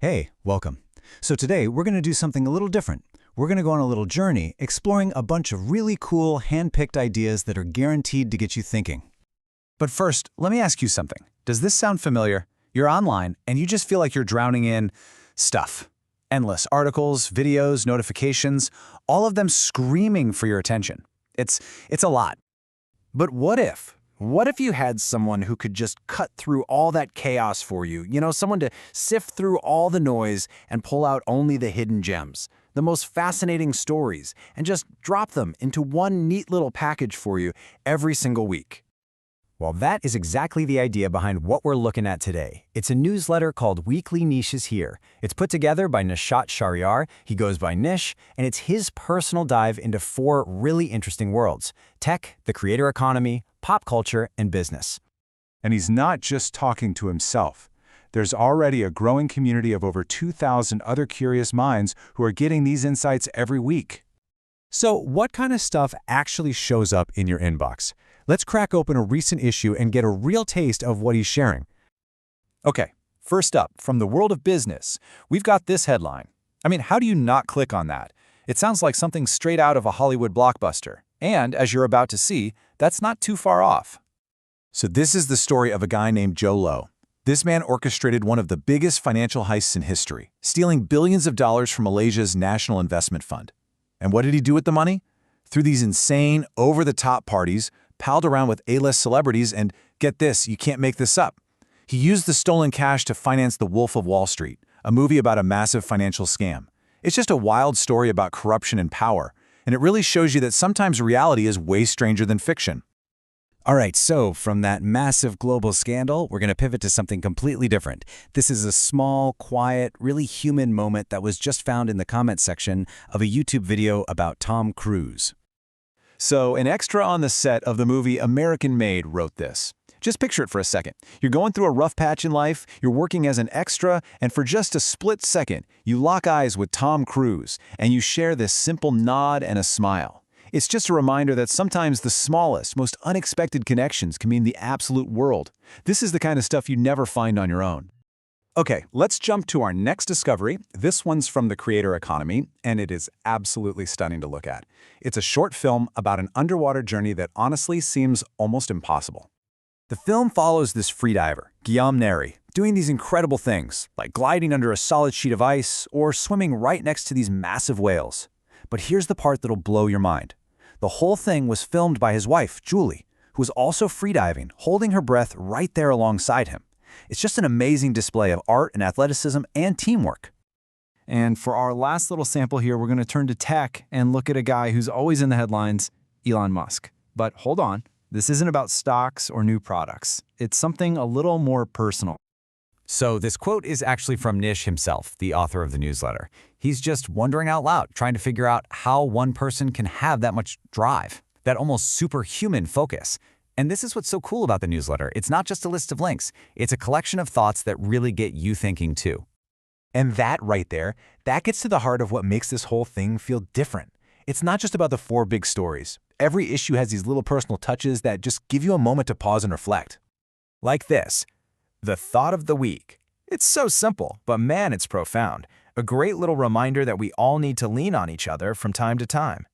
Hey, welcome. So today we're going to do something a little different. We're going to go on a little journey exploring a bunch of really cool hand-picked ideas that are guaranteed to get you thinking. But first, let me ask you something. Does this sound familiar? You're online and you just feel like you're drowning in stuff. Endless articles, videos, notifications, all of them screaming for your attention. It's a lot. But what if? What if you had someone who could just cut through all that chaos for you? Someone to sift through all the noise and pull out only the hidden gems, the most fascinating stories, and just drop them into one neat little package for you every single week. Well, that is exactly the idea behind what we're looking at today. It's a newsletter called Weekly NishIsHere. It's put together by NishIsHere. He goes by Nish, and it's his personal dive into 4 really interesting worlds: tech, the creator economy, pop culture, and business. And he's not just talking to himself. There's already a growing community of over 2,000 other curious minds who are getting these insights every week. So what kind of stuff actually shows up in your inbox? Let's crack open a recent issue and get a real taste of what he's sharing. Okay, first up, from the world of business, we've got this headline. How do you not click on that? It sounds like something straight out of a Hollywood blockbuster. And, as you're about to see, that's not too far off. So this is the story of a guy named Joe Low. This man orchestrated one of the biggest financial heists in history, stealing billions of dollars from Malaysia's National Investment Fund. And what did he do with the money? Through these insane, over-the-top parties, palled around with A-list celebrities, and get this, you can't make this up. He used the stolen cash to finance The Wolf of Wall Street, a movie about a massive financial scam. It's just a wild story about corruption and power, and it really shows you that sometimes reality is way stranger than fiction. All right, so from that massive global scandal, we're going to pivot to something completely different. This is a small, quiet, really human moment that was just found in the comments section of a YouTube video about Tom Cruise. So an extra on the set of the movie American Made wrote this. Just picture it for a second. You're going through a rough patch in life, you're working as an extra, and for just a split second, you lock eyes with Tom Cruise, and you share this simple nod and a smile. It's just a reminder that sometimes the smallest, most unexpected connections can mean the absolute world. This is the kind of stuff you never find on your own. Okay, let's jump to our next discovery. This one's from the creator economy, and it is absolutely stunning to look at. It's a short film about an underwater journey that honestly seems almost impossible. The film follows this freediver, Guillaume Neri, doing these incredible things, like gliding under a solid sheet of ice or swimming right next to these massive whales. But here's the part that'll blow your mind. The whole thing was filmed by his wife, Julie, who was also freediving, holding her breath right there alongside him. It's just an amazing display of art and athleticism and teamwork. And for our last little sample here, we're going to turn to tech and look at a guy who's always in the headlines, Elon Musk. But hold on, this isn't about stocks or new products. It's something a little more personal. So this quote is actually from Nish himself, the author of the newsletter. He's just wondering out loud, trying to figure out how one person can have that much drive, that almost superhuman focus. And this is what's so cool about the newsletter. It's not just a list of links. It's a collection of thoughts that really get you thinking too. And that right there, that gets to the heart of what makes this whole thing feel different. It's not just about the 4 big stories. Every issue has these little personal touches that just give you a moment to pause and reflect. Like this, the thought of the week. It's so simple, but man, it's profound. A great little reminder that we all need to lean on each other from time to time.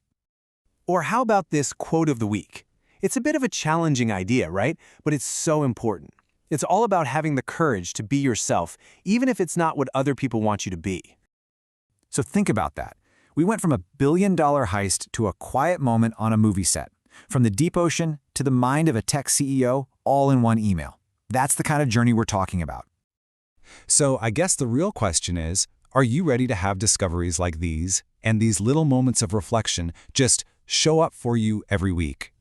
Or how about this quote of the week? It's a bit of a challenging idea, right? But it's so important. It's all about having the courage to be yourself, even if it's not what other people want you to be. So think about that. We went from a billion-dollar heist to a quiet moment on a movie set, from the deep ocean to the mind of a tech CEO, all in one email. That's the kind of journey we're talking about. So I guess the real question is, are you ready to have discoveries like these and these little moments of reflection just show up for you every week?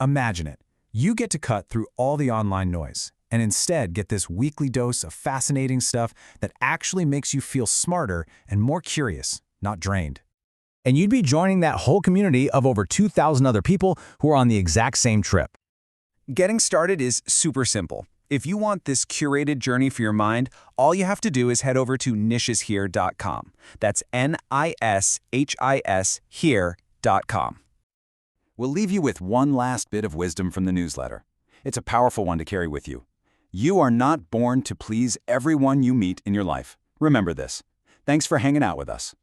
Imagine it. You get to cut through all the online noise and instead get this weekly dose of fascinating stuff that actually makes you feel smarter and more curious, not drained. And you'd be joining that whole community of over 2,000 other people who are on the exact same trip. Getting started is super simple. If you want this curated journey for your mind, all you have to do is head over to NishIsHere.com. That's NishIs here.com. We'll leave you with one last bit of wisdom from the newsletter. It's a powerful one to carry with you. You are not born to please everyone you meet in your life. Remember this. Thanks for hanging out with us.